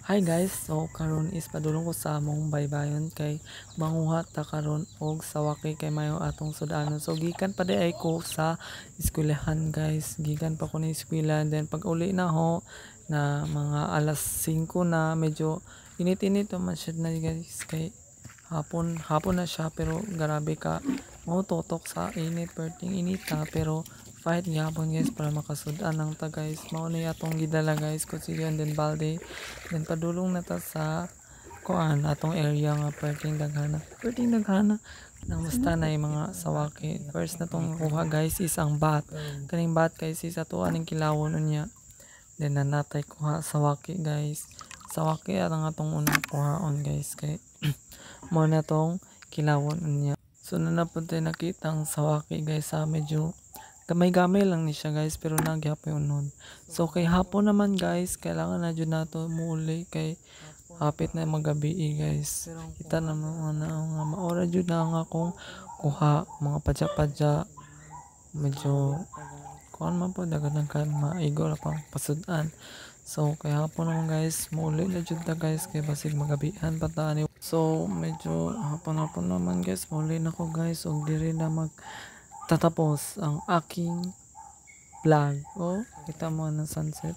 Hi guys, so karon is padulong ko sa among baybayon kay manguha ta karon og sawaki kay mayo atong sudanon. So gikan pa di ay ko sa eskwelahan guys. Gikan pa ko ni eskwela then pag uli na ho na mga alas 5 na medyo init-init man siya na guys kay hapon na siya pero grabe ka mo totok sa init perting inita pero fight gyapon guys para makasudan ng ta guys. Mao ni atong gidala guys kutsilyo and then balde. Then padulong na ta sa kuan atong area nga perting daghana nang basta na yung mga sawaki. First na tong kuha guys is ang bat. Kaning bat guys is ato aning kilawon unya. Then nanatay kuha sawaki guys. Sawaki ang atong unang kuhaon guys kay mo na tong kilawon unya. So na pud tayo nakita ang sawaki guys sa medyo gamay-gamay lang ni siya guys pero nagyapon nun. So kay hapon naman guys kailangan na jud nato muuli kay hapit na magabi guys. Kita naman na nga maora jud na nga akong kuha mga padya-padya medyo kuan man po dagan maigo ra pang pasudan. So kay hapon naman guys muuli na jud ta guys kay basig magabihan pa ta ni. So medyo hapon naman guys muuli na ko guys og diri na tatapos ang aking vlog. Oh, kita mo ng sunset.